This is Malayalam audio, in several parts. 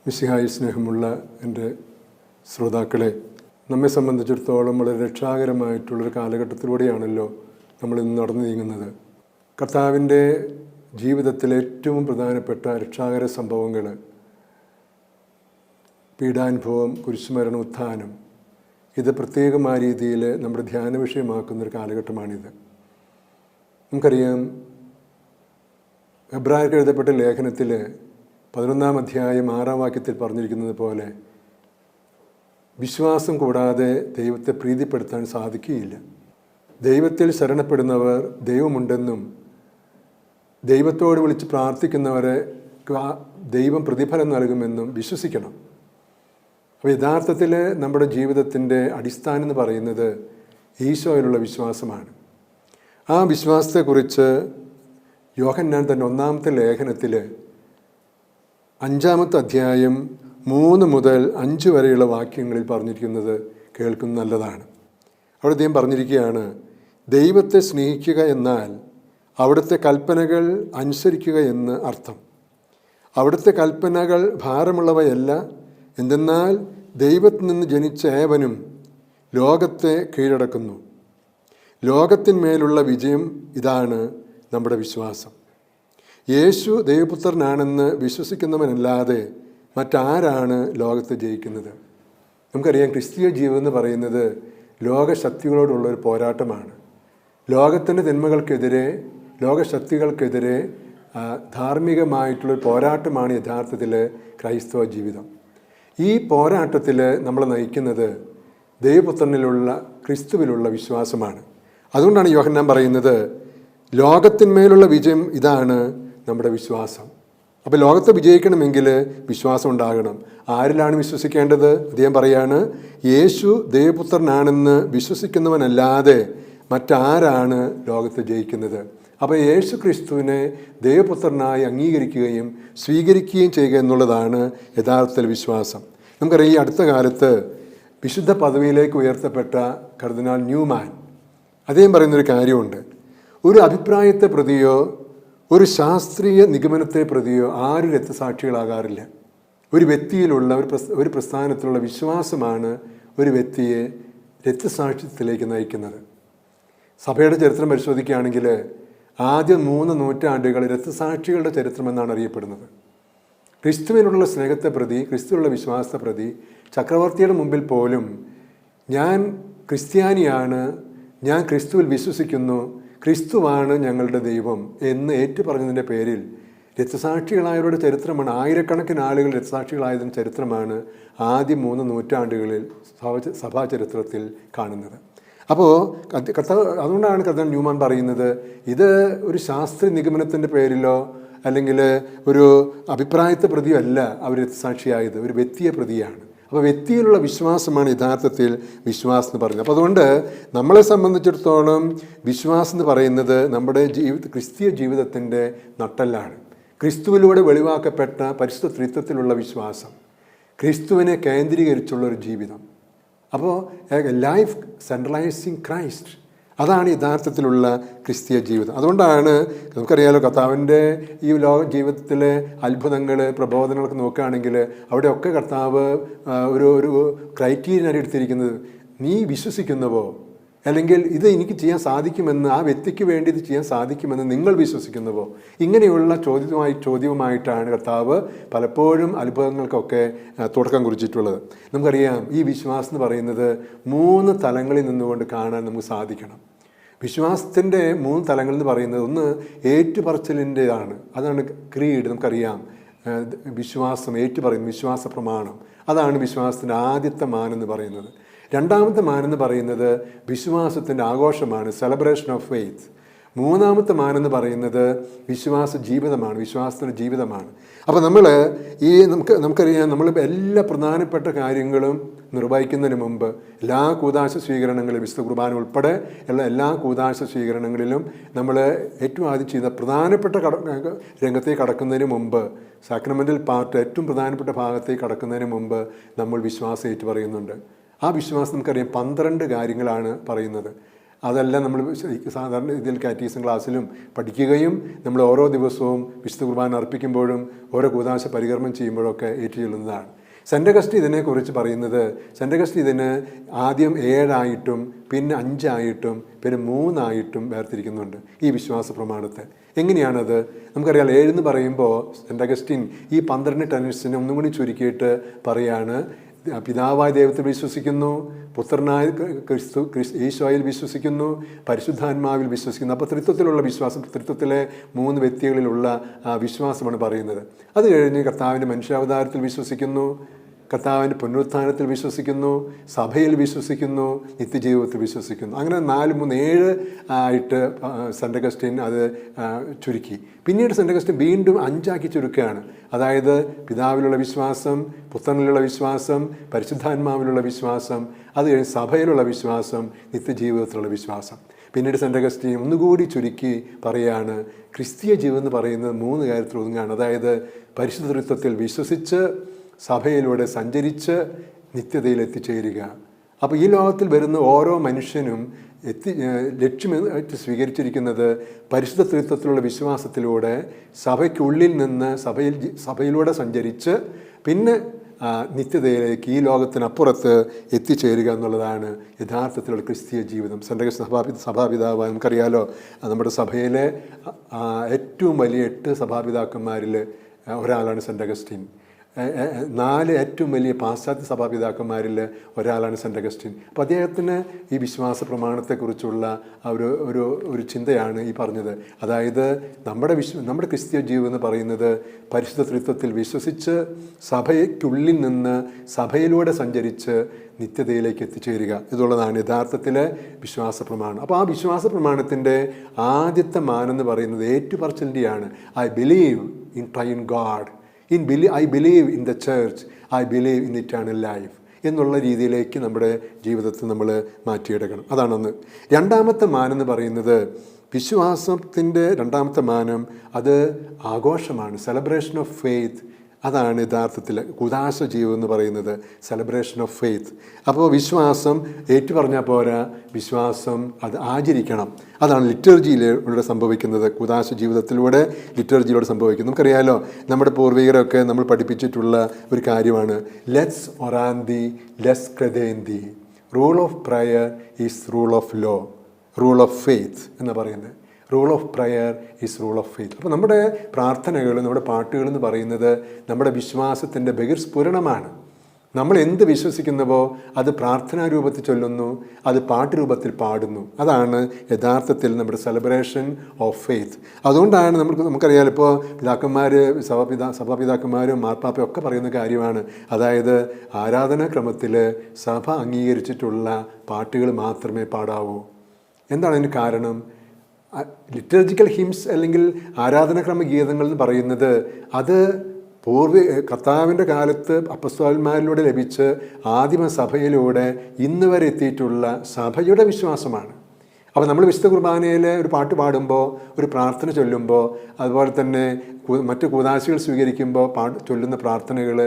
മിശിഹായി സ്നേഹമുള്ള എൻ്റെ ശ്രോതാക്കളെ, നമ്മെ സംബന്ധിച്ചിടത്തോളം വളരെ രക്ഷാകരമായിട്ടുള്ളൊരു കാലഘട്ടത്തിലൂടെയാണല്ലോ നമ്മളിന്ന് നടന്നു നീങ്ങുന്നത്. കർത്താവിൻ്റെ ജീവിതത്തിലെ ഏറ്റവും പ്രധാനപ്പെട്ട രക്ഷാകര സംഭവങ്ങൾ, പീഡാനുഭവം, കുരിശുമരണം, ഉത്ഥാനം, ഇത് പ്രത്യേകമായ രീതിയിൽ നമ്മുടെ ധ്യാന വിഷയമാക്കുന്നൊരു കാലഘട്ടമാണിത്. നമുക്കറിയാം, എബ്രായർക്ക് എഴുതപ്പെട്ട ലേഖനത്തിൽ 11-ാം അധ്യായം 6-ാം വാക്യത്തിൽ പറഞ്ഞിരിക്കുന്നത് പോലെ വിശ്വാസം കൂടാതെ ദൈവത്തെ പ്രീതിപ്പെടുത്താൻ സാധിക്കുകയില്ല. ദൈവത്തിൽ ശരണപ്പെടുന്നവർ ദൈവമുണ്ടെന്നും ദൈവത്തോട് വിളിച്ച് പ്രാർത്ഥിക്കുന്നവരെ ദൈവം പ്രതിഫലം നൽകുമെന്നും വിശ്വസിക്കണം. അപ്പോൾ യഥാർത്ഥത്തിൽ നമ്മുടെ ജീവിതത്തിൻ്റെ അടിസ്ഥാനം എന്ന് പറയുന്നത് ഈശോയിലുള്ള വിശ്വാസമാണ്. ആ വിശ്വാസത്തെക്കുറിച്ച് യോഹന്നാൻ തൻ്റെ 1-ാമത്തെ ലേഖനത്തിൽ 5-ാമത്തെ അധ്യായം 3 മുതൽ 5 വരെയുള്ള വാക്യങ്ങളിൽ പറഞ്ഞിരിക്കുന്നത് കേൾക്കുന്നത് നല്ലതാണ്. അവിടെ അദ്ദേഹം പറഞ്ഞിരിക്കുകയാണ്, ദൈവത്തെ സ്നേഹിക്കുക എന്നാൽ അവിടുത്തെ കൽപ്പനകൾ അനുസരിക്കുക എന്ന് അർത്ഥം. അവിടുത്തെ കൽപ്പനകൾ ഭാരമുള്ളവയല്ല, എന്തെന്നാൽ ദൈവത്തിൽ നിന്ന് ജനിച്ച ഏവനും ലോകത്തെ കീഴടക്കുന്നു. ലോകത്തിന്മേലുള്ള വിജയം ഇതാണ് നമ്മുടെ വിശ്വാസം. യേശു ദൈവപുത്രനാണെന്ന് വിശ്വസിക്കുന്നവനല്ലാതെ മറ്റാരാണ് ലോകത്തെ ജയിക്കുന്നത്? നമുക്കറിയാം, ക്രിസ്തീയ ജീവിതം എന്ന് പറയുന്നത് ലോകശക്തികളോടുള്ളൊരു പോരാട്ടമാണ്. ലോകത്തിൻ്റെ തിന്മകൾക്കെതിരെ, ലോകശക്തികൾക്കെതിരെ ധാർമ്മികമായിട്ടുള്ളൊരു പോരാട്ടമാണ് യഥാർത്ഥത്തിൽ ക്രൈസ്തവ ജീവിതം. ഈ പോരാട്ടത്തിൽ നമ്മളെ നയിക്കുന്നത് ദൈവപുത്രനിലുള്ള ക്രിസ്തുവിലുള്ള വിശ്വാസമാണ്. അതുകൊണ്ടാണ് യോഹന്നാൻ പറയുന്നത്, ലോകത്തിന്മേലുള്ള വിജയം ഇതാണ് നമ്മുടെ വിശ്വാസം. അപ്പോൾ ലോകത്തെ വിജയിക്കണമെങ്കിൽ വിശ്വാസം ഉണ്ടാകണം. ആരിലാണ് വിശ്വസിക്കേണ്ടത്? അദ്ദേഹം പറയാണ്, യേശു ദൈവപുത്രനാണെന്ന് വിശ്വസിക്കുന്നവനല്ലാതെ മറ്റാരാണ് ലോകത്തെ ജയിക്കുന്നത്? അപ്പോൾ യേശു ക്രിസ്തുവിനെ ദൈവപുത്രനായി അംഗീകരിക്കുകയും സ്വീകരിക്കുകയും ചെയ്യുക എന്നുള്ളതാണ് യഥാർത്ഥത്തിൽ വിശ്വാസം. നമുക്കറിയാം, ഈ അടുത്ത കാലത്ത് വിശുദ്ധ പദവിയിലേക്ക് ഉയർത്തപ്പെട്ട കർദിനാൾ ന്യൂമാൻ, അദ്ദേഹം പറയുന്നൊരു കാര്യമുണ്ട്. ഒരു അഭിപ്രായത്തെ പ്രതിയോ ഒരു ശാസ്ത്രീയ നിഗമനത്തെ പ്രതിയോ ആരും രക്തസാക്ഷികളാകാറില്ല. ഒരു വ്യക്തിയിലുള്ള ഒരു പ്രസ്ഥാനത്തിലുള്ള വിശ്വാസമാണ് ഒരു വ്യക്തിയെ രക്തസാക്ഷിത്വത്തിലേക്ക് നയിക്കുന്നത്. സഭയുടെ ചരിത്രം പരിശോധിക്കുകയാണെങ്കിൽ ആദ്യ 3 നൂറ്റാണ്ടുകൾ രക്തസാക്ഷികളുടെ ചരിത്രമെന്നാണ് അറിയപ്പെടുന്നത്. ക്രിസ്തുവിനുള്ള സ്നേഹത്തെ പ്രതി, ക്രിസ്തുവിനുള്ള വിശ്വാസത്തെ പ്രതി ചക്രവർത്തിയുടെ മുമ്പിൽ പോലും ഞാൻ ക്രിസ്ത്യാനിയാണ്, ഞാൻ ക്രിസ്തുവിൽ വിശ്വസിക്കുന്നു, ക്രിസ്തുവാണ് ഞങ്ങളുടെ ദൈവം എന്ന് ഏറ്റുപറഞ്ഞതിൻ്റെ പേരിൽ രക്തസാക്ഷികളായവരുടെ ചരിത്രമാണ്, ആയിരക്കണക്കിന് ആളുകൾ രക്തസാക്ഷികളായതിൻ്റെ ചരിത്രമാണ് ആദ്യ 3 നൂറ്റാണ്ടുകളിൽ സഭാ ചരിത്രത്തിൽ കാണുന്നത്. അപ്പോൾ അതുകൊണ്ടാണ് കർദിനാൾ ന്യൂമാൻ പറയുന്നത്, ഇത് ഒരു ശാസ്ത്രീയ നിഗമനത്തിൻ്റെ പേരിലോ അല്ലെങ്കിൽ ഒരു അഭിപ്രായത്തെ പ്രതിയോ അല്ല അവർ രക്തസാക്ഷിയായത്, ഒരു വ്യക്തിയെ പ്രതിയാണ്. അപ്പോൾ വ്യക്തിയിലുള്ള വിശ്വാസമാണ് യഥാർത്ഥത്തിൽ വിശ്വാസം എന്ന് പറയുന്നത്. അപ്പോൾ അതുകൊണ്ട് നമ്മളെ സംബന്ധിച്ചിടത്തോളം വിശ്വാസം എന്ന് പറയുന്നത് നമ്മുടെ ക്രിസ്തീയ ജീവിതത്തിൻ്റെ നട്ടെല്ലാണ്. ക്രിസ്തുവിലൂടെ വെളിവാക്കപ്പെട്ട പരിശുദ്ധ ത്രിത്വത്തിലുള്ള വിശ്വാസം, ക്രിസ്തുവിനെ കേന്ദ്രീകരിച്ചുള്ളൊരു ജീവിതം. അപ്പോൾ ലൈഫ് സെൻട്രലൈസിങ് ക്രൈസ്റ്റ്, അതാണ് യഥാർത്ഥത്തിലുള്ള ക്രിസ്തീയ ജീവിതം. അതുകൊണ്ടാണ് നമുക്കറിയാലോ, കർത്താവിൻ്റെ ഈ ലോക ജീവിതത്തിലെ അത്ഭുതങ്ങൾ, പ്രബോധനങ്ങളൊക്കെ നോക്കുകയാണെങ്കിൽ അവിടെയൊക്കെ കർത്താവ് ഒരു ക്രൈറ്റീരിയനാണ് എടുത്തിരിക്കുന്നത്. നീ വിശ്വസിക്കുന്നുവോ? അല്ലെങ്കിൽ ഇത് എനിക്ക് ചെയ്യാൻ സാധിക്കുമെന്ന്, ആ വ്യക്തിക്ക് വേണ്ടി ഇത് ചെയ്യാൻ സാധിക്കുമെന്ന് നിങ്ങൾ വിശ്വസിക്കുന്നുവോ? ഇങ്ങനെയുള്ള ചോദ്യവുമായിട്ടാണ് കർത്താവ് പലപ്പോഴും അത്ഭുതങ്ങൾക്കൊക്കെ തുടക്കം കുറിച്ചിട്ടുള്ളത്. നമുക്കറിയാം, ഈ വിശ്വാസം എന്ന് പറയുന്നത് 3 തലങ്ങളിൽ നിന്നുകൊണ്ട് കാണാൻ നമുക്ക് സാധിക്കണം. വിശ്വാസത്തിൻ്റെ 3 തലങ്ങൾ എന്ന് പറയുന്നത്, ഒന്ന് ഏറ്റുപറച്ചിലിൻ്റെതാണ്, അതാണ് ക്രീഡ്. നമുക്കറിയാം, വിശ്വാസം ഏറ്റുപറയുന്നു, വിശ്വാസ പ്രമാണം, അതാണ് വിശ്വാസത്തിൻ്റെ ആദ്യത്തെ മാനെന്ന് പറയുന്നത്. രണ്ടാമത്തെ മാനെന്ന് പറയുന്നത് വിശ്വാസത്തിൻ്റെ ആഘോഷമാണ്, സെലിബ്രേഷൻ ഓഫ് ഫെയ്ത്ത്. 3-ാമത്തെ മാനെന്ന് പറയുന്നത് വിശ്വാസ ജീവിതമാണ്, വിശ്വാസത്തിൻ്റെ ജീവിതമാണ്. അപ്പോൾ നമുക്കറിയാം, നമ്മൾ എല്ലാ പ്രധാനപ്പെട്ട കാര്യങ്ങളും നിർവഹിക്കുന്നതിന് മുമ്പ് എല്ലാ കൂദാശ സ്വീകരണങ്ങളിലും, വിശുദ്ധ കുർബാന ഉൾപ്പെടെ എല്ലാ കൂദാശ സ്വീകരണങ്ങളിലും നമ്മൾ ഏറ്റവും ആദ്യം ചെയ്ത പ്രധാനപ്പെട്ട രംഗത്തേക്ക് കടക്കുന്നതിന് മുമ്പ്, സാക്രമെൻ്റൽ പാർട്ട് ഏറ്റവും പ്രധാനപ്പെട്ട ഭാഗത്തേക്ക് കടക്കുന്നതിന് മുമ്പ് നമ്മൾ വിശ്വാസം ഏറ്റു പറയുന്നുണ്ട്. ആ വിശ്വാസം നമുക്കറിയാം 12 കാര്യങ്ങളാണ് പറയുന്നത്. അതെല്ലാം നമ്മൾ സാധാരണ ഇതിൽ കാറ്റീസം ക്ലാസ്സിലും പഠിക്കുകയും നമ്മൾ ഓരോ ദിവസവും വിശുദ്ധ കുർബാന അർപ്പിക്കുമ്പോഴും ഓരോ കൂദാശ പരികർമ്മം ചെയ്യുമ്പോഴൊക്കെ ഏറ്റുചൊല്ലുന്നതാണ്. സെൻ്റ് അഗസ്റ്റിൻ ഇതിനെക്കുറിച്ച് പറയുന്നത്, സെൻ്റ് അഗസ്റ്റിൻ ഇതിന് ആദ്യം 7 പിന്നെ 5 പിന്നെ 3 വേർതിരിക്കുന്നുണ്ട് ഈ വിശ്വാസ പ്രമാണത്തെ. എങ്ങനെയാണത്? നമുക്കറിയാം 7 എന്ന് പറയുമ്പോൾ സെൻ്റ് അഗസ്റ്റിൻ ഈ 12 ടെനറ്റ്സിനെ ഒന്നും കൂടി ചുരുക്കിയിട്ട് പറയാണ്, പിതാവായ ദൈവത്തിൽ വിശ്വസിക്കുന്നു, പുത്രനായ ഈശോയിൽ വിശ്വസിക്കുന്നു, പരിശുദ്ധാത്മാവിൽ വിശ്വസിക്കുന്നു. അപ്പോൾ ത്രിത്വത്തിലുള്ള വിശ്വാസം, ത്രിത്വത്തിലെ 3 വ്യക്തികളിലുള്ള വിശ്വാസമാണ് പറയുന്നത്. അത് കഴിഞ്ഞ് കർത്താവിൻ്റെ മനുഷ്യാവതാരത്തിൽ വിശ്വസിക്കുന്നു, കർത്താവിൻ്റെ പുനരുത്ഥാനത്തിൽ വിശ്വസിക്കുന്നു, സഭയിൽ വിശ്വസിക്കുന്നു, നിത്യജീവിതത്തിൽ വിശ്വസിക്കുന്നു. അങ്ങനെ 4, 3, 7 ആയിട്ട് സെൻ്റ് അഗസ്റ്റിൻ അത് ചുരുക്കി. പിന്നീട് സെൻ്റ് അഗസ്റ്റിൻ വീണ്ടും 5 ചുരുക്കുകയാണ്. അതായത് പിതാവിലുള്ള വിശ്വാസം, പുത്രനിലുള്ള വിശ്വാസം, പരിശുദ്ധാത്മാവിലുള്ള വിശ്വാസം, അത് കഴിഞ്ഞ് സഭയിലുള്ള വിശ്വാസം, നിത്യജീവിതത്തിലുള്ള വിശ്വാസം. പിന്നീട് സെൻ്റ് അഗസ്റ്റിൻ ഒന്നുകൂടി ചുരുക്കി പറയാണ്, ക്രിസ്തീയ ജീവിതം എന്ന് പറയുന്നത് 3 കാര്യത്തിൽ ഒതുങ്ങുകയാണ്. അതായത് പരിശുദ്ധ ത്രിത്വത്തിൽ വിശ്വസിച്ച് സഭയിലൂടെ സഞ്ചരിച്ച് നിത്യതയിൽ എത്തിച്ചേരുക. അപ്പോൾ ഈ ലോകത്തിൽ വരുന്ന ഓരോ മനുഷ്യനും ലക്ഷ്യമായിട്ട് സ്വീകരിച്ചിരിക്കുന്നത് പരിശുദ്ധ ത്രിത്വത്തിലുള്ള വിശ്വാസത്തിലൂടെ സഭയ്ക്കുള്ളിൽ നിന്ന് സഭയിലൂടെ സഞ്ചരിച്ച് പിന്നെ നിത്യതയിലേക്ക് ഈ ലോകത്തിനപ്പുറത്ത് എത്തിച്ചേരുക എന്നുള്ളതാണ് യഥാർത്ഥത്തിലുള്ള ക്രിസ്തീയ ജീവിതം. സെൻ്റ് അഗസ്റ്റിൻ സഭാപിതാവ് നമുക്കറിയാലോ, നമ്മുടെ സഭയിലെ ഏറ്റവും വലിയ 8 സഭാപിതാക്കന്മാരിൽ ഒരാളാണ് സെൻ്റ് അഗസ്റ്റിൻ. 4 ഏറ്റവും വലിയ പാശ്ചാത്യ സഭാപിതാക്കന്മാരിൽ ഒരാളാണ് സെൻ്റ് അഗസ്റ്റിൻ. അപ്പോൾ അദ്ദേഹത്തിന് ഈ വിശ്വാസ പ്രമാണത്തെക്കുറിച്ചുള്ള ഒരു ചിന്തയാണ് ഈ പറഞ്ഞത്. അതായത് നമ്മുടെ ക്രിസ്തീയ ജീവിതം എന്ന് പറയുന്നത് പരിശുദ്ധ ത്രിത്വത്തിൽ വിശ്വസിച്ച് സഭയ്ക്കുള്ളിൽ നിന്ന് സഭയിലൂടെ സഞ്ചരിച്ച് നിത്യതയിലേക്ക് എത്തിച്ചേരുക എന്നുള്ളതാണ് യഥാർത്ഥത്തിലെ വിശ്വാസ പ്രമാണം. അപ്പോൾ ആ വിശ്വാസ പ്രമാണത്തിൻ്റെ ആദ്യത്തെ മാനെന്ന് പറയുന്നത് ഏറ്റുപറച്ചിലിൻ്റെയാണ്. I believe in triune God, I believe in the church, I believe in eternal life എന്നുള്ള രീതിയിലേക്ക് നമ്മുടെ ജീവിതത്തിൽ നമ്മൾ മാറ്റിയെടുക്കണം. അതാണൊന്ന്. രണ്ടാമത്തെ മാനെന്ന് പറയുന്നത് വിശ്വാസത്തിൻ്റെ രണ്ടാമത്തെ മാനം അത് ആഘോഷമാണ്, സെലിബ്രേഷൻ ഓഫ് ഫെയ്ത്ത്. അതാണ് യഥാർത്ഥത്തിൽ കൂദാശ ജീവിതം എന്ന് പറയുന്നത്, സെലിബ്രേഷൻ ഓഫ് ഫെയ്ത്ത്. അപ്പോൾ വിശ്വാസം ഏറ്റുപറഞ്ഞാൽ പോരാ, വിശ്വാസം അത് ആചരിക്കണം. അതാണ് ലിറ്റർജിയിലൂടെ സംഭവിക്കുന്നത്, കൂദാശ ജീവിതത്തിലൂടെ ലിറ്റർജിയിലൂടെ സംഭവിക്കുന്നത്. നമുക്കറിയാമല്ലോ, നമ്മുടെ പൂർവികരൊക്കെ നമ്മൾ പഠിപ്പിച്ചിട്ടുള്ള ഒരു കാര്യമാണ് ലെറ്റ്സ് ഒറാന്തി ലെസ് ക്രെദേന്തി, rule of prayer is rule of law, rule of faith എന്ന് പറയുന്നത്. Rule of prayer is rule of faith. അപ്പോൾ നമ്മുടെ പ്രാർത്ഥനകൾ, നമ്മുടെ പാട്ടുകൾ എന്ന് പറയുന്നത് നമ്മുടെ വിശ്വാസത്തിൻ്റെ ബഹിർസ്ഫുരണമാണ്. നമ്മൾ എന്ത് വിശ്വസിക്കുന്നുവോ അത് പ്രാർത്ഥനാ രൂപത്തിൽ ചൊല്ലുന്നു, അത് പാട്ട് രൂപത്തിൽ പാടുന്നു. അതാണ് യഥാർത്ഥത്തിൽ നമ്മുടെ സെലിബ്രേഷൻ ഓഫ് ഫെയ്ത്ത്. അതുകൊണ്ടാണ് നമുക്കറിയാം, ഇപ്പോൾ സഭാപിതാക്കന്മാരും മാർപ്പാപ്പയും ഒക്കെ പറയുന്ന കാര്യമാണ്. അതായത് ആരാധനാക്രമത്തിൽ സഭ അംഗീകരിച്ചിട്ടുള്ള പാട്ടുകൾ മാത്രമേ പാടാവൂ. എന്താണ് അതിന് കാരണം? ലിറ്റർജിക്കൽ ഹിംസ് അല്ലെങ്കിൽ ആരാധനാക്രമ ഗീതങ്ങൾ എന്ന് പറയുന്നത് അത് കർത്താവിൻ്റെ കാലത്ത് അപ്പസ്തോലന്മാരിലൂടെ ലഭിച്ച് ആദിമ സഭയിലൂടെ ഇന്ന് വരെ എത്തിയിട്ടുള്ള സഭയുടെ വിശ്വാസമാണ്. അപ്പോൾ നമ്മൾ വിശുദ്ധ കുർബാനയിൽ ഒരു പാട്ട് പാടുമ്പോൾ, ഒരു പ്രാർത്ഥന ചൊല്ലുമ്പോൾ, അതുപോലെ തന്നെ മറ്റ് കൂദാശകൾ സ്വീകരിക്കുമ്പോൾ ചൊല്ലുന്ന പ്രാർത്ഥനകൾ,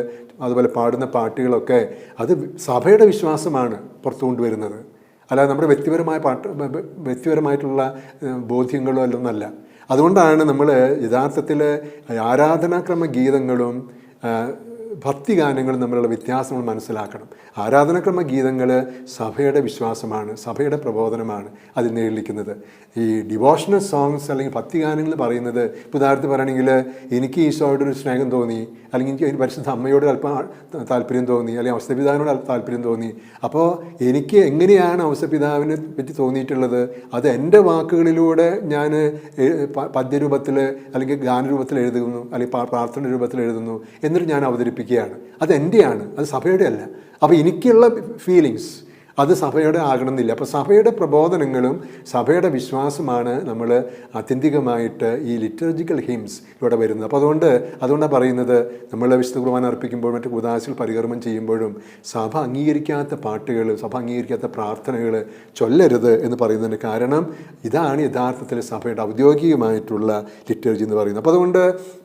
അതുപോലെ പാടുന്ന പാട്ടുകളൊക്കെ അത് സഭയുടെ വിശ്വാസമാണ് പുറത്തു കൊണ്ടുവരുന്നത്. അല്ലാതെ നമ്മുടെ വ്യക്തിപരമായിട്ടുള്ള ബോധ്യങ്ങളോ അല്ലൊന്നല്ല. അതുകൊണ്ടാണ് നമ്മൾ യഥാർത്ഥത്തിൽ ആരാധനാക്രമ ഗീതങ്ങളും ഭക്തിഗാനങ്ങളും തമ്മിലുള്ള വ്യത്യാസം നമ്മൾ മനസ്സിലാക്കണം. ആരാധനാക്രമ ഗീതങ്ങൾ സഭയുടെ വിശ്വാസമാണ്, സഭയുടെ പ്രബോധനമാണ് അതിൽ നേടിയിരിക്കുന്നത്. ഈ ഡിവോഷണൽ സോങ്സ് അല്ലെങ്കിൽ ഭക്തിഗാനങ്ങൾ പറയുന്നത്, ഉദാഹരണത്തിന് പറയുകയാണെങ്കിൽ എനിക്ക് ഈശോയോടൊരു സ്നേഹം തോന്നി, അല്ലെങ്കിൽ എനിക്ക് പരിശുദ്ധ അമ്മയോട് അല്പം താല്പര്യം തോന്നി, അല്ലെങ്കിൽ ഔസപിതാവിനോട് താല്പര്യം തോന്നി. അപ്പോൾ എനിക്ക് എങ്ങനെയാണ് ഔസപിതാവിനെ പറ്റി തോന്നിയിട്ടുള്ളത്, അത് എൻ്റെ വാക്കുകളിലൂടെ ഞാൻ പദ്യരൂപത്തിൽ അല്ലെങ്കിൽ ഗാനരൂപത്തിൽ എഴുതുന്നു, അല്ലെങ്കിൽ പ്രാർത്ഥന രൂപത്തിൽ എഴുതുന്നു, എന്നിട്ട് ഞാൻ അവതരിപ്പിക്കുകയാണ്. അത് എൻ്റെയാണ്, അത് സഭയുടെ അല്ല. അപ്പോൾ എനിക്കുള്ള ഫീലിങ്സ് അത് സഭയുടെ ആകണമെന്നില്ല. അപ്പോൾ സഭയുടെ പ്രബോധനങ്ങളും സഭയുടെ വിശ്വാസമാണ് നമ്മൾ ആത്യന്തികമായിട്ട് ഈ ലിറ്റർജിക്കൽ ഹിംസ് ഇവിടെ വരുന്നത്. അപ്പോൾ അതുകൊണ്ടാണ് പറയുന്നത്, നമ്മൾ വിശുദ്ധ കുർബാന അർപ്പിക്കുമ്പോൾ മറ്റ് കൂദാശകൾ പരികർമ്മം ചെയ്യുമ്പോഴും സഭ അംഗീകരിക്കാത്ത പാട്ടുകൾ, സഭ അംഗീകരിക്കാത്ത പ്രാർത്ഥനകൾ ചൊല്ലരുത് എന്ന് പറയുന്നതിന് കാരണം ഇതാണ് യഥാർത്ഥത്തിൽ സഭയുടെ ഔദ്യോഗികമായിട്ടുള്ള ലിറ്റർജി എന്ന് പറയുന്നത്. അപ്പോൾ അതുകൊണ്ട്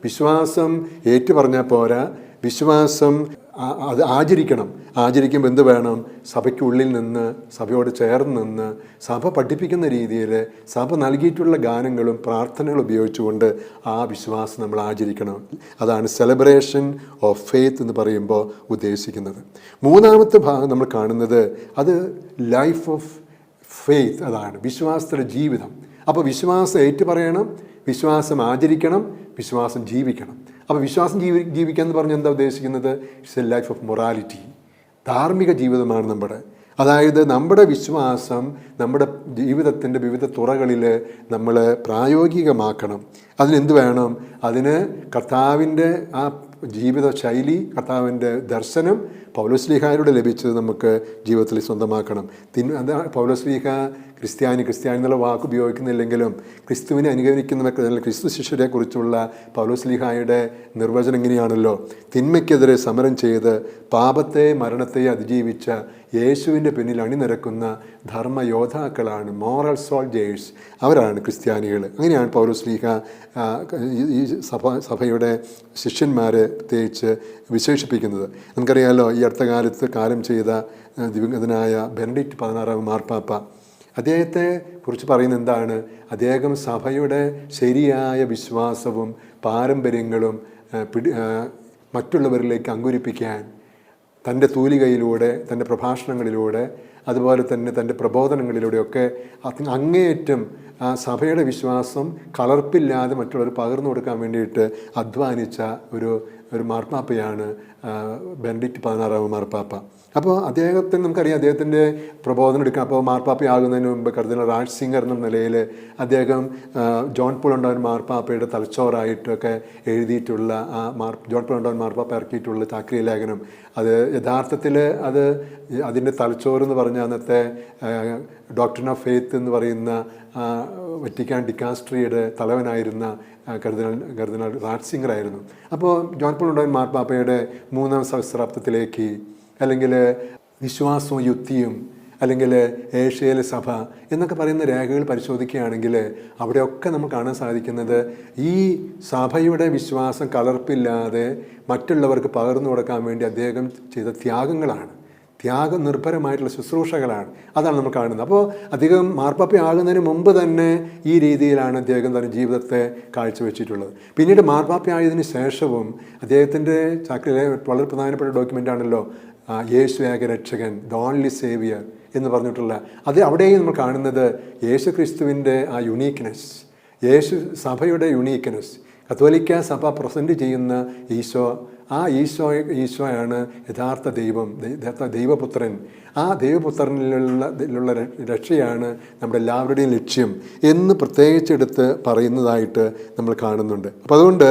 വിശ്വാസം ഏറ്റുപറഞ്ഞാൽ പോരാ, വിശ്വാസം അത് ആചരിക്കുമ്പോൾ എന്ത് വേണം? സഭയ്ക്കുള്ളിൽ നിന്ന്, സഭയോട് ചേർന്ന് നിന്ന്, സഭ പഠിപ്പിക്കുന്ന രീതിയിൽ സഭ നൽകിയിട്ടുള്ള ഗാനങ്ങളും പ്രാർത്ഥനകളും ഉപയോഗിച്ചുകൊണ്ട് ആ വിശ്വാസം നമ്മൾ ആചരിക്കണം. അതാണ് സെലിബ്രേഷൻ ഓഫ് ഫെയ്ത്ത് എന്ന് പറയുമ്പോൾ ഉദ്ദേശിക്കുന്നത്. മൂന്നാമത്തെ ഭാഗം നമ്മൾ കാണുന്നത് അത് ലൈഫ് ഓഫ് ഫെയ്ത്ത്, അതാണ് വിശ്വാസത്തിൻ്റെ ജീവിതം. അപ്പോൾ വിശ്വാസം ഏറ്റുപറയണം, വിശ്വാസം ആചരിക്കണം, വിശ്വാസം ജീവിക്കണം. അപ്പോൾ വിശ്വാസം ജീവിക്കുക എന്ന് പറഞ്ഞാൽ എന്താ ഉദ്ദേശിക്കുന്നത്? It's A life of morality, ധാർമ്മിക ജീവിതമാണ് നമ്മുടെ. അതായത് നമ്മുടെ വിശ്വാസം നമ്മുടെ ജീവിതത്തിൻ്റെ വിവിധ തുറകളിൽ നമ്മൾ പ്രായോഗികമാക്കണം. അതിനെന്ത് വേണം? അതിന് കർത്താവിൻ്റെ ആ ജീവിത ശൈലി, കർത്താവിൻ്റെ ദർശനം പൗലോസ്ലീഹായിലൂടെ ലഭിച്ചത് നമുക്ക് ജീവിതത്തിൽ സ്വന്തമാക്കണം. പൗലോസ്ലീഹ ക്രിസ്ത്യാനി എന്നുള്ള വാക്ക് ഉപയോഗിക്കുന്നില്ലെങ്കിലും ക്രിസ്തുവിനെ അനുകരിക്കുന്നവർക്ക്, ക്രിസ്തു ശിഷ്യരെക്കുറിച്ചുള്ള പൗലോസ്ലീഹായുടെ നിർവചനം ഇങ്ങനെയാണല്ലോ: തിന്മയ്ക്കെതിരെ സമരം ചെയ്ത് പാപത്തെ മരണത്തെ അതിജീവിച്ച യേശുവിൻ്റെ പിന്നിൽ അണിനിരക്കുന്ന ധർമ്മയോദ്ധാക്കളാണ്, മോറൽ സോൾജേഴ്സ്, അവരാണ് ക്രിസ്ത്യാനികൾ. അങ്ങനെയാണ് പൗലോസ്ലീഹ ഈ സഭയുടെ ശിഷ്യന്മാരെ പ്രത്യേകിച്ച് വിശേഷിപ്പിക്കുന്നത്. നമുക്കറിയാമല്ലോ, ഈ അടുത്ത കാലത്ത് കാലം ചെയ്ത ദിവംഗതനായ ബെനഡിക്റ്റ് 16 മാർപ്പാപ്പ, അദ്ദേഹത്തെ കുറിച്ച് പറയുന്നത് എന്താണ്? അദ്ദേഹം സഭയുടെ ശരിയായ വിശ്വാസവും പാരമ്പര്യങ്ങളും മറ്റുള്ളവരിലേക്ക് അങ്കുരിപ്പിക്കാൻ തൻ്റെ തൂലികയിലൂടെ, തൻ്റെ പ്രഭാഷണങ്ങളിലൂടെ, അതുപോലെ തന്നെ തൻ്റെ പ്രബോധനങ്ങളിലൂടെയൊക്കെ അങ്ങേയറ്റം ആ സഭയുടെ വിശ്വാസം കളർപ്പില്ലാതെ മറ്റുള്ളവർ പകർന്നു കൊടുക്കാൻ വേണ്ടിയിട്ട് അധ്വാനിച്ച ഒരു മാർപ്പാപ്പയാണ് ബെനഡിക്റ്റ് 16 മാർപ്പാപ്പ. അപ്പോൾ അദ്ദേഹത്തിന് നമുക്കറിയാം, അദ്ദേഹത്തിൻ്റെ പ്രബോധനം എടുക്കാം. അപ്പോൾ മാർപ്പാപ്പയാകുന്നതിന് മുമ്പ് കർദിനാൾ റാറ്റ്സിംഗർ എന്ന നിലയിൽ അദ്ദേഹം ജോൺ പോൾ രണ്ടാമൻ മാർപ്പാപ്പയുടെ തലച്ചോറായിട്ടൊക്കെ എഴുതിയിട്ടുള്ള ജോൺ പോൾ രണ്ടാമൻ മാർപ്പാപ്പ ഇറക്കിയിട്ടുള്ള ചാക്രിക ലേഖനം, അത് യഥാർത്ഥത്തിൽ അതിൻ്റെ തലച്ചോറെന്ന് പറഞ്ഞ അന്നത്തെ ഡോക്ട്രിൻ ഓഫ് ഫെയ്ത്ത് എന്ന് പറയുന്ന വറ്റിക്കാൻ ഡിക്കാസ്ട്രിയുടെ തലവനായിരുന്ന കർദിനാൾ റാറ്റ്സിംഗർ ആയിരുന്നു. അപ്പോൾ ജോൺ പോൾ രണ്ടാമൻ മാർപ്പാപ്പയുടെ 3-ാം സഹസ്രാബ്ദത്തിലേക്ക്, അല്ലെങ്കിൽ വിശ്വാസവും യുക്തിയും, അല്ലെങ്കിൽ ഏഷ്യയിലെ സഭ എന്നൊക്കെ പറയുന്ന രേഖകൾ പരിശോധിക്കുകയാണെങ്കിൽ അവിടെയൊക്കെ നമുക്ക് കാണാൻ സാധിക്കുന്നത് ഈ സഭയുടെ വിശ്വാസം കലർപ്പില്ലാതെ മറ്റുള്ളവർക്ക് പകർന്നു കൊടുക്കാൻ വേണ്ടി അദ്ദേഹം ചെയ്ത ത്യാഗങ്ങളാണ്, ത്യാഗനിർഭരമായിട്ടുള്ള ശുശ്രൂഷകളാണ്. അതാണ് നമ്മൾ കാണുന്നത്. അപ്പോൾ അദ്ദേഹം മാർപ്പാപ്പയാകുന്നതിന് മുമ്പ് തന്നെ ഈ രീതിയിലാണ് അദ്ദേഹം തൻ്റെ ജീവിതത്തെ കാഴ്ചവെച്ചിട്ടുള്ളത്. പിന്നീട് മാർപ്പാപ്പയായതിനു ശേഷവും അദ്ദേഹത്തിൻ്റെ ചാക്രിയിലെ വളരെ പ്രധാനപ്പെട്ട ഡോക്യുമെൻ്റാണല്ലോ യേശു ഏക രക്ഷകൻ, ദ ഓൺലി സേവിയർ എന്ന് പറഞ്ഞിട്ടുള്ള അത്. അവിടെയും നമ്മൾ കാണുന്നത് യേശു ക്രിസ്തുവിൻ്റെ ആ യുണീക്ക്നെസ്, സഭയുടെ യുണീക്ക്നെസ്, കത്തോലിക്ക സഭ പ്രസൻറ്റ് ചെയ്യുന്ന ഈശോ, ആ ഈശോയാണ് യഥാർത്ഥ ദൈവം, യഥാർത്ഥ ദൈവപുത്രൻ. ആ ദൈവപുത്രനിലുള്ള രക്ഷയാണ് നമ്മുടെ എല്ലാവരുടെയും ലക്ഷ്യം എന്ന് പ്രത്യേകിച്ചെടുത്ത് പറയുന്നതായിട്ട് നമ്മൾ കാണുന്നുണ്ട്. അപ്പോൾ അതുകൊണ്ട്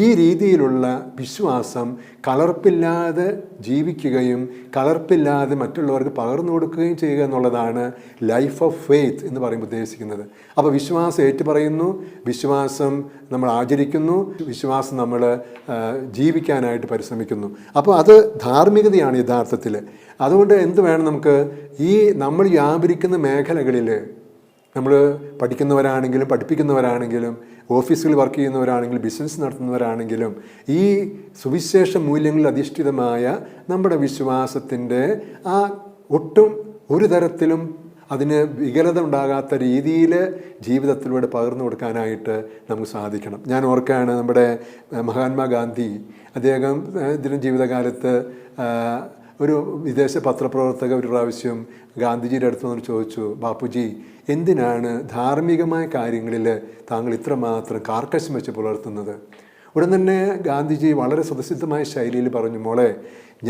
ഈ രീതിയിലുള്ള വിശ്വാസം കലർപ്പില്ലാതെ ജീവിക്കുകയും കലർപ്പില്ലാതെ മറ്റുള്ളവർക്ക് പകർന്നു കൊടുക്കുകയും ചെയ്യുക എന്നുള്ളതാണ് ലൈഫ് ഓഫ് ഫെയ്ത്ത് എന്ന് പറയുമ്പോൾ ഉദ്ദേശിക്കുന്നത്. അപ്പോൾ വിശ്വാസം ഏറ്റുപറയുന്നു, വിശ്വാസം നമ്മൾ ആചരിക്കുന്നു, വിശ്വാസം നമ്മൾ ജീവിക്കാനായിട്ട് പരിശ്രമിക്കുന്നു. അപ്പോൾ അത് ധാർമ്മികതയാണ് യഥാർത്ഥത്തിൽ. അതുകൊണ്ട് എന്ത് വേണം നമുക്ക്? ഈ നമ്മൾ വ്യാപരിക്കുന്ന മേഖലകളിൽ നമ്മൾ പഠിക്കുന്നവരാണെങ്കിലും പഠിപ്പിക്കുന്നവരാണെങ്കിലും ഓഫീസുകളിൽ വർക്ക് ചെയ്യുന്നവരാണെങ്കിലും ബിസിനസ് നടത്തുന്നവരാണെങ്കിലും ഈ സുവിശേഷ മൂല്യങ്ങളിൽ അധിഷ്ഠിതമായ നമ്മുടെ വിശ്വാസത്തിൻ്റെ ആ ഒട്ടും ഒരു തരത്തിലും അതിന് വികലത ഉണ്ടാകാത്ത രീതിയിൽ ജീവിതത്തിലൂടെ പകർന്നു കൊടുക്കാനായിട്ട് നമുക്ക് സാധിക്കണം. ഞാൻ ഓർക്കുകയാണ്, നമ്മുടെ മഹാത്മാഗാന്ധി, അദ്ദേഹം ഇതിൻ്റെ ജീവിതകാലത്ത് ഒരു വിദേശ പത്രപ്രവർത്തക ഒരു പ്രാവശ്യം ഗാന്ധിജിയുടെ അടുത്ത് നിന്ന് ചോദിച്ചു, ബാപ്പുജി, എന്തിനാണ് ധാർമ്മികമായ കാര്യങ്ങളിൽ താങ്കൾ ഇത്രമാത്രം കാർക്കശ്യം വെച്ച് പുലർത്തുന്നത്? ഉടൻ തന്നെ ഗാന്ധിജി വളരെ സ്വതസിദ്ധമായ ശൈലിയിൽ പറഞ്ഞു, മോളെ,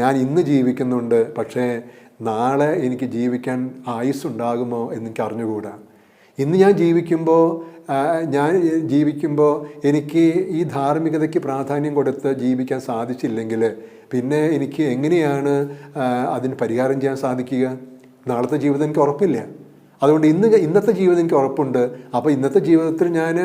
ഞാൻ ഇന്ന് ജീവിക്കുന്നുണ്ട്, പക്ഷേ നാളെ എനിക്ക് ജീവിക്കാൻ ആയുസ്സുണ്ടാകുമോ എന്നെനിക്ക് അറിഞ്ഞുകൂടാ. ഇന്ന് ഞാൻ ജീവിക്കുമ്പോൾ എനിക്ക് ഈ ധാർമ്മികതയ്ക്ക് പ്രാധാന്യം കൊടുത്ത് ജീവിക്കാൻ സാധിച്ചില്ലെങ്കിൽ പിന്നെ എനിക്ക് എങ്ങനെയാണ് അതിന് പരിഹാരം ചെയ്യാൻ സാധിക്കുക? നാളത്തെ ജീവിതം എനിക്ക് ഉറപ്പില്ല. അതുകൊണ്ട് ഇന്നത്തെ ജീവിതം എനിക്ക് ഉറപ്പുണ്ട്. അപ്പോൾ ഇന്നത്തെ ജീവിതത്തിൽ ഞാൻ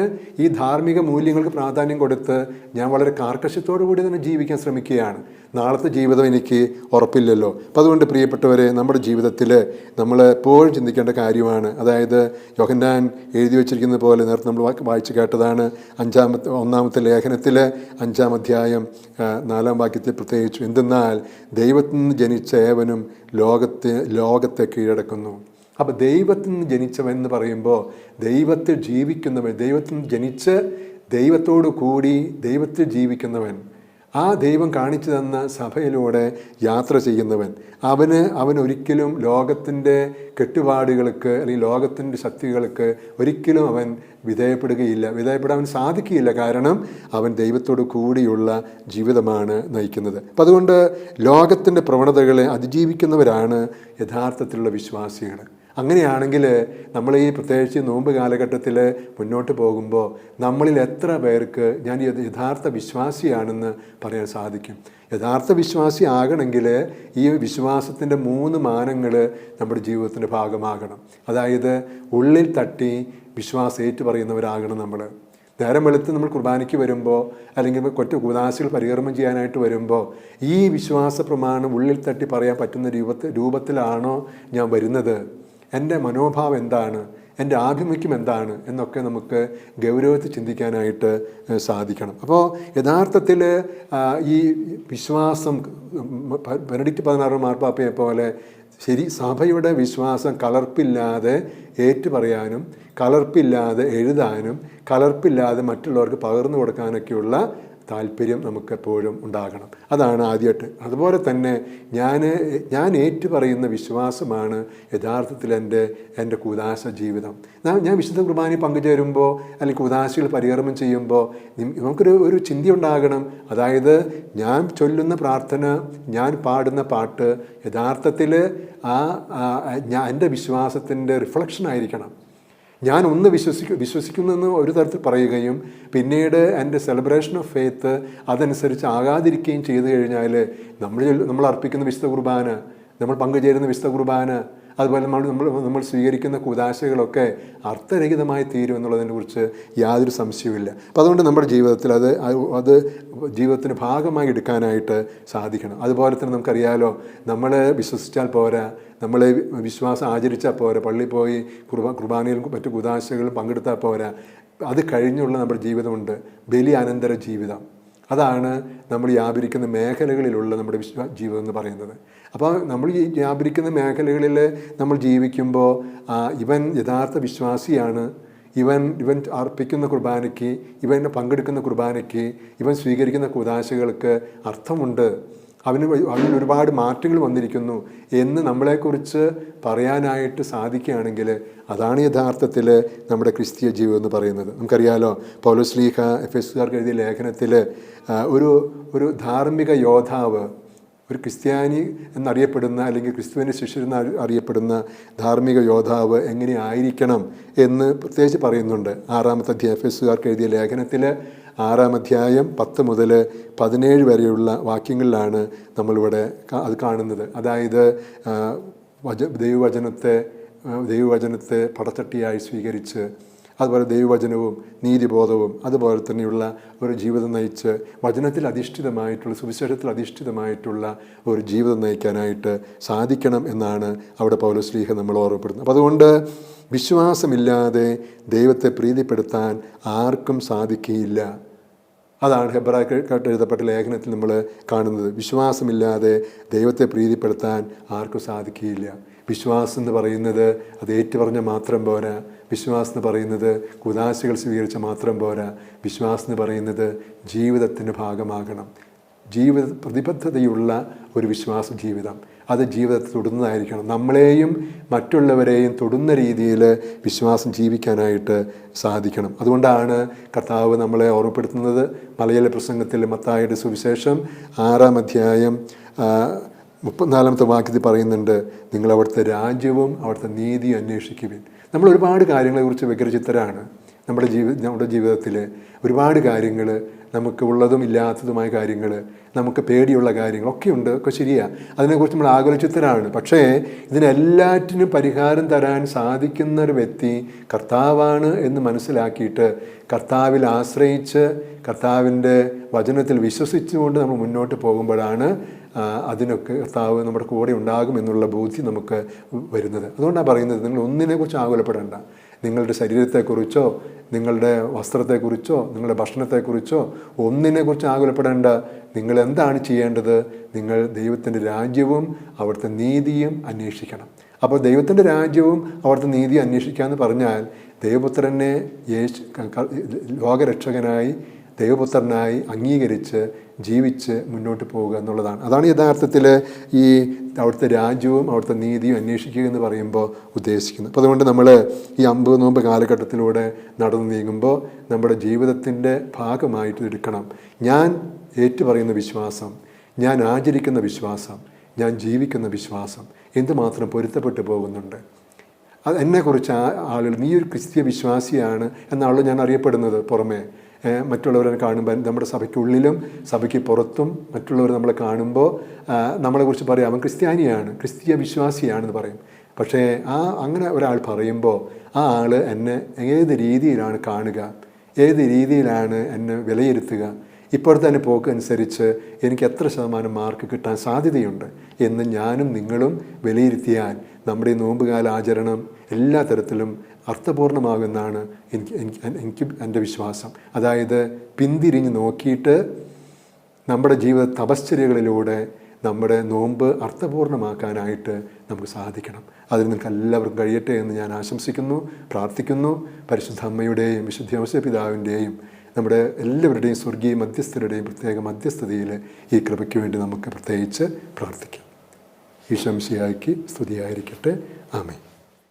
ഈ ധാർമ്മിക മൂല്യങ്ങൾക്ക് പ്രാധാന്യം കൊടുത്ത് ഞാൻ വളരെ കാർക്കശ്യത്തോടു കൂടി തന്നെ ജീവിക്കാൻ ശ്രമിക്കുകയാണ്. നാളത്തെ ജീവിതം എനിക്ക് ഉറപ്പില്ലല്ലോ. അപ്പം അതുകൊണ്ട് പ്രിയപ്പെട്ടവരെ, നമ്മുടെ ജീവിതത്തിൽ നമ്മൾ എപ്പോഴും ചിന്തിക്കേണ്ട കാര്യമാണ്. അതായത് യോഹന്നാൻ എഴുതി വച്ചിരിക്കുന്നത് പോലെ നേരത്തെ നമ്മൾ വായിച്ചു കേട്ടതാണ്. 1-ാമത്തെ ലേഖനത്തിൽ 5-ാം അധ്യായം 4-ാം വാക്യത്തിൽ പ്രത്യേകിച്ചു, എന്തെന്നാൽ ദൈവത്തിൽ നിന്ന് ജനിച്ച ഏവനും ലോകത്തെ കീഴടക്കുന്നു. അപ്പോൾ ദൈവത്തിൽ നിന്ന് ജനിച്ചവൻ എന്ന് പറയുമ്പോൾ ദൈവത്തിൽ ജീവിക്കുന്നവൻ, ദൈവത്തിൽ നിന്ന് ജനിച്ച് ദൈവത്തോടു കൂടി ദൈവത്തിൽ ജീവിക്കുന്നവൻ, ആ ദൈവം കാണിച്ചു തന്ന സഭയിലൂടെ യാത്ര ചെയ്യുന്നവൻ, അവൻ ഒരിക്കലും ലോകത്തിൻ്റെ കെട്ടുപാടുകൾക്ക് അല്ലെങ്കിൽ ലോകത്തിൻ്റെ ശക്തികൾക്ക് ഒരിക്കലും അവൻ വിധേയപ്പെടാൻ സാധിക്കുകയില്ല. കാരണം അവൻ ദൈവത്തോടു കൂടിയുള്ള ജീവിതമാണ് നയിക്കുന്നത്. അപ്പം അതുകൊണ്ട് ലോകത്തിൻ്റെ പ്രവണതകളെ അതിജീവിക്കുന്നവരാണ് യഥാർത്ഥത്തിലുള്ള വിശ്വാസികൾ. അങ്ങനെയാണെങ്കിൽ നമ്മൾ ഈ പ്രത്യേകിച്ച് നോമ്പ് കാലഘട്ടത്തിൽ മുന്നോട്ട് പോകുമ്പോൾ നമ്മളിൽ എത്ര പേർക്ക് ഞാൻ യഥാർത്ഥ വിശ്വാസിയാണെന്ന് പറയാൻ സാധിക്കും? യഥാർത്ഥ വിശ്വാസി ആകണമെങ്കിൽ ഈ വിശ്വാസത്തിൻ്റെ 3 മാനങ്ങൾ നമ്മുടെ ജീവിതത്തിൻ്റെ ഭാഗമാകണം. അതായത് ഉള്ളിൽ തട്ടി വിശ്വാസം ഏറ്റുപറയുന്നവരാകണം നമ്മൾ. നേരം വെളുത്ത് നമ്മൾ കുർബാനയ്ക്ക് വരുമ്പോൾ അല്ലെങ്കിൽ കൊറ്റ കൂദാശകൾ പരികർമ്മം ചെയ്യാനായിട്ട് വരുമ്പോൾ ഈ വിശ്വാസ പ്രമാണം ഉള്ളിൽ തട്ടി പറയാൻ പറ്റുന്ന രൂപത്തിലാണോ ഞാൻ വരുന്നത്? എൻ്റെ മനോഭാവം എന്താണ്? എൻ്റെ ആഭിമുഖ്യം എന്താണ് എന്നൊക്കെ നമുക്ക് ഗൗരവത്തിൽ ചിന്തിക്കാനായിട്ട് സാധിക്കണം. അപ്പോൾ യഥാർത്ഥത്തിൽ ഈ വിശ്വാസം ബെനഡിക്റ്റ് 16 മാർപ്പാപ്പയെ പോലെ സഭയുടെ വിശ്വാസം കലർപ്പില്ലാതെ ഏറ്റുപറയാനും കലർപ്പില്ലാതെ എഴുതാനും കലർപ്പില്ലാതെ മറ്റുള്ളവർക്ക് പകർന്നു കൊടുക്കാനൊക്കെയുള്ള താല്പര്യം നമുക്കെപ്പോഴും ഉണ്ടാകണം. അതാണ് ആദ്യമായിട്ട്. അതുപോലെ തന്നെ ഞാൻ ഏറ്റുപറയുന്ന വിശ്വാസമാണ് യഥാർത്ഥത്തിൽ എൻ്റെ കൂദാശ ജീവിതം. ഞാൻ വിശുദ്ധ കുർബാനയിൽ പങ്കുചേരുമ്പോൾ അല്ലെങ്കിൽ കൂദാശകൾ പരികർമ്മം ചെയ്യുമ്പോൾ നമുക്കൊരു ചിന്തയുണ്ടാകണം. അതായത് ഞാൻ ചൊല്ലുന്ന പ്രാർത്ഥന, ഞാൻ പാടുന്ന പാട്ട് യഥാർത്ഥത്തിൽ എൻ്റെ വിശ്വാസത്തിൻ്റെ റിഫ്ലക്ഷൻ ആയിരിക്കണം. ഞാൻ ഒന്ന് വിശ്വസിക്കുന്നെന്ന് ഒരു തരത്തിൽ പറയുകയും പിന്നീട് എൻ്റെ സെലിബ്രേഷൻ ഓഫ് ഫെയ്ത്ത് അതനുസരിച്ച് ആകാതിരിക്കുകയും ചെയ്തു കഴിഞ്ഞാൽ നമ്മൾ അർപ്പിക്കുന്ന വിശുദ്ധ കുർബാന, നമ്മൾ പങ്കുചേരുന്ന വിശുദ്ധ കുർബാന, അതുപോലെ നമ്മൾ സ്വീകരിക്കുന്ന കൂദാശകളൊക്കെ അർത്ഥരഹിതമായി തീരും എന്നുള്ളതിനെ കുറിച്ച് യാതൊരു സംശയവുമില്ല. അപ്പം അതുകൊണ്ട് നമ്മുടെ ജീവിതത്തിൽ അത് ജീവിതത്തിൻ്റെ ഭാഗമായി എടുക്കാനായിട്ട് സാധിക്കണം. അതുപോലെ തന്നെ നമുക്കറിയാലോ, നമ്മൾ വിശ്വസിച്ചാൽ പോരാ, നമ്മൾ വിശ്വാസം ആചരിച്ചാൽ പോരാ, പള്ളിയിൽ പോയി കുർബാനയിലും മറ്റു കൂദാശകളിലും പങ്കെടുത്താൽ പോരാ. അത് കഴിഞ്ഞുള്ള നമ്മുടെ ജീവിതമുണ്ട്, ബലി അനന്തര ജീവിതം. അതാണ് നമ്മൾ വ്യാപരിക്കുന്ന മേഖലകളിലുള്ള നമ്മുടെ ജീവിതം എന്ന് പറയുന്നത്. അപ്പോൾ നമ്മൾ ഈ വ്യാപരിക്കുന്ന മേഖലകളിൽ നമ്മൾ ജീവിക്കുമ്പോൾ ഇവൻ യഥാർത്ഥ വിശ്വാസിയാണ്, ഇവൻ അർപ്പിക്കുന്ന കുർബാനയ്ക്ക്, ഇവൻ പങ്കെടുക്കുന്ന കുർബാനയ്ക്ക്, ഇവൻ സ്വീകരിക്കുന്ന കൂദാശകൾക്ക് അർത്ഥമുണ്ട്, അവന് ഒരുപാട് മാറ്റങ്ങൾ വന്നിരിക്കുന്നു എന്ന് നമ്മളെക്കുറിച്ച് പറയാനായിട്ട് സാധിക്കുകയാണെങ്കിൽ അതാണ് യഥാർത്ഥത്തിൽ നമ്മുടെ ക്രിസ്തീയ ജീവിതം എന്ന് പറയുന്നത്. നമുക്കറിയാലോ, പൗലോസ്ലീഹ എഫെസ്സുകാർക്ക് എഴുതിയ ലേഖനത്തിൽ ഒരു ധാർമ്മിക യോദ്ധാവ്, ഒരു ക്രിസ്ത്യാനി എന്നറിയപ്പെടുന്ന അല്ലെങ്കിൽ ക്രിസ്തുവിൻ്റെ ശിഷ്യരെന്ന് അറിയപ്പെടുന്ന ധാർമ്മിക യോദ്ധാവ് എങ്ങനെയായിരിക്കണം എന്ന് പ്രത്യേകിച്ച് പറയുന്നുണ്ട്. 6-ാമത്തെ അധ്യായം എഫെസ്സുകാർക്ക് എഴുതിയ ലേഖനത്തിൽ 6-ാം അധ്യായം 10 മുതൽ 17 വരെയുള്ള വാക്യങ്ങളിലാണ് നമ്മളിവിടെ അത് കാണുന്നത്. അതായത് ദൈവവചനത്തെ പടച്ചട്ടിയായി സ്വീകരിച്ച്, അതുപോലെ ദൈവവചനവും നീതിബോധവും അതുപോലെ തന്നെയുള്ള ഒരു ജീവിതം നയിച്ച് വചനത്തിൽ അധിഷ്ഠിതമായിട്ടുള്ള, സുവിശേഷത്തിൽ അധിഷ്ഠിതമായിട്ടുള്ള ഒരു ജീവിതം നയിക്കാനായിട്ട് സാധിക്കണം എന്നാണ് അവിടെ പൗലോസ്ലീഹ നമ്മൾ ഓർമ്മപ്പെടുന്നത്. അപ്പം അതുകൊണ്ട് വിശ്വാസമില്ലാതെ ദൈവത്തെ പ്രീതിപ്പെടുത്താൻ ആർക്കും സാധിക്കുകയില്ല. അതാണ് ഹെബ്രായർക്കാർക്ക് എഴുതപ്പെട്ട ലേഖനത്തിൽ നമ്മൾ കാണുന്നത്. വിശ്വാസമില്ലാതെ ദൈവത്തെ പ്രീതിപ്പെടുത്താൻ ആർക്കും സാധിക്കുകയില്ല. വിശ്വാസം എന്ന് പറയുന്നത് അത് ഏറ്റുപറഞ്ഞ മാത്രം പോരാ. വിശ്വാസം എന്ന് പറയുന്നത് കൂദാശകൾ സ്വീകരിച്ച മാത്രം പോരാ. വിശ്വാസം എന്ന് പറയുന്നത് ജീവിതത്തിൻ്റെ ഭാഗമാകണം. പ്രതിബദ്ധതയുള്ള ഒരു വിശ്വാസ ജീവിതം, അത് ജീവിതത്തിൽ തൊടുന്നതായിരിക്കണം. നമ്മളെയും മറ്റുള്ളവരെയും തൊടുന്ന രീതിയിൽ വിശ്വാസം ജീവിക്കാനായിട്ട് സാധിക്കണം. അതുകൊണ്ടാണ് കർത്താവ് നമ്മളെ ഓർമ്മപ്പെടുത്തുന്നത്. മലയാള പ്രസംഗത്തിൽ മത്തായിയുടെ സുവിശേഷം 6-ാം അധ്യായം 34-ാമത്തെ വാക്യത്തിൽ പറയുന്നുണ്ട്, നിങ്ങൾ അവിടുത്തെ രാജ്യവും അവിടുത്തെ നീതിയും അന്വേഷിക്കുവിൻ. നമ്മൾ ഒരുപാട് കാര്യങ്ങളെക്കുറിച്ച് വ്യഗ്രചിത്തരാണ്. നമ്മുടെ ജീവിതത്തിൽ ഒരുപാട് കാര്യങ്ങൾ, നമുക്ക് ഉള്ളതും ഇല്ലാത്തതുമായ കാര്യങ്ങൾ, നമുക്ക് പേടിയുള്ള കാര്യങ്ങളൊക്കെ ഉണ്ട്, ഒക്കെ ശരിയാണ്. അതിനെക്കുറിച്ച് നമ്മൾ ആകുലചിത്തരാണ്. പക്ഷേ ഇതിനെല്ലാറ്റിനും പരിഹാരം തരാൻ സാധിക്കുന്ന ഒരു വ്യക്തി കർത്താവാണ് എന്ന് മനസ്സിലാക്കിയിട്ട് കർത്താവിൽ ആശ്രയിച്ച് കർത്താവിൻ്റെ വചനത്തിൽ വിശ്വസിച്ചുകൊണ്ട് നമ്മൾ മുന്നോട്ട് പോകുമ്പോഴാണ് അതിനൊക്കെ കർത്താവ് നമ്മുടെ കൂടെ ഉണ്ടാകും എന്നുള്ള ബോധ്യം നമുക്ക് വരുന്നത്. അതുകൊണ്ടാണ് പറയുന്നത്, നിങ്ങൾ ഒന്നിനെക്കുറിച്ച് ആകുലപ്പെടേണ്ട. നിങ്ങളുടെ ശരീരത്തെക്കുറിച്ചോ നിങ്ങളുടെ വസ്ത്രത്തെക്കുറിച്ചോ നിങ്ങളുടെ ഭക്ഷണത്തെക്കുറിച്ചോ ഒന്നിനെക്കുറിച്ച് ആകുലപ്പെടേണ്ട. നിങ്ങൾ എന്താണ് ചെയ്യേണ്ടത്? നിങ്ങൾ ദൈവത്തിൻ്റെ രാജ്യവും അവിടുത്തെ നീതിയും അന്വേഷിക്കണം. അപ്പോൾ ദൈവത്തിൻ്റെ രാജ്യവും അവിടുത്തെ നീതിയും അന്വേഷിക്കുക എന്ന് പറഞ്ഞാൽ ദൈവപുത്രനെ ലോകരക്ഷകനായി ദൈവപുത്രനായി അംഗീകരിച്ച് ജീവിച്ച് മുന്നോട്ട് പോവുക എന്നുള്ളതാണ്. അതാണ് യഥാർത്ഥത്തിൽ ഈ അവിടുത്തെ രാജ്യവും അവിടുത്തെ നീതിയും അന്വേഷിക്കുക എന്ന് പറയുമ്പോൾ ഉദ്ദേശിക്കുന്നത്. അപ്പോൾ അതുകൊണ്ട് നമ്മൾ ഈ 50 നോമ്പ് കാലഘട്ടത്തിലൂടെ നടന്നു നീങ്ങുമ്പോൾ നമ്മുടെ ജീവിതത്തിൻ്റെ ഭാഗമായിട്ട് എടുക്കണം. ഞാൻ ഏറ്റുപറയുന്ന വിശ്വാസം, ഞാൻ ആചരിക്കുന്ന വിശ്വാസം, ഞാൻ ജീവിക്കുന്ന വിശ്വാസം എന്തുമാത്രം പൊരുത്തപ്പെട്ടു പോകുന്നുണ്ട്. അത് എന്നെക്കുറിച്ച് ആളുകൾ നീ ഒരു ക്രിസ്തീയ വിശ്വാസിയാണ് എന്നാണല്ലോ ഞാൻ അറിയപ്പെടുന്നത്. പുറമേ മറ്റുള്ളവരെ കാണുമ്പോൾ നമ്മുടെ സഭയ്ക്കുള്ളിലും സഭയ്ക്ക് പുറത്തും മറ്റുള്ളവർ നമ്മളെ കാണുമ്പോൾ നമ്മളെക്കുറിച്ച് പറയും അവൻ ക്രിസ്ത്യാനിയാണ്, ക്രിസ്തീയ വിശ്വാസിയാണെന്ന് പറയും. പക്ഷേ അങ്ങനെ ഒരാൾ പറയുമ്പോൾ ആ ആൾ എന്നെ ഏത് രീതിയിലാണ് കാണുക, ഏത് രീതിയിലാണ് എന്നെ വിലയിരുത്തുക, ഇപ്പോഴത്തെ തന്നെ പോക്ക് അനുസരിച്ച് എനിക്ക് എത്ര ശതമാനം മാർക്ക് കിട്ടാൻ സാധ്യതയുണ്ട് എന്ന് ഞാനും നിങ്ങളും വിലയിരുത്തിയാൽ നമ്മുടെ ഈ നോമ്പുകാല ആചരണം എല്ലാ തരത്തിലും അർത്ഥപൂർണ്ണമാകുമെന്നാണ് എനിക്ക് എൻ്റെ വിശ്വാസം. അതായത് പിന്തിരിഞ്ഞ് നോക്കിയിട്ട് നമ്മുടെ ജീവിത തപശ്ചര്യകളിലൂടെ നമ്മുടെ നോമ്പ് അർത്ഥപൂർണ്ണമാക്കാനായിട്ട് നമുക്ക് സാധിക്കണം. അതിന് നിങ്ങൾക്ക് എല്ലാവർക്കും കഴിയട്ടെ എന്ന് ഞാൻ ആശംസിക്കുന്നു, പ്രാർത്ഥിക്കുന്നു. പരിശുദ്ധ അമ്മയുടെയും വിശുദ്ധ ഔസേപ്പ് പിതാവിൻ്റെയും നമ്മുടെ എല്ലാവരുടെയും സ്വർഗീയ മധ്യസ്ഥരുടെയും പ്രത്യേക മധ്യസ്ഥതയിൽ ഈ കൃപയ്ക്ക് വേണ്ടി നമുക്ക് പ്രത്യേകിച്ച് പ്രാർത്ഥിക്കാം. ഈശോ മിശിഹായ്ക്ക് സ്തുതിയായിരിക്കട്ടെ. ആമേൻ.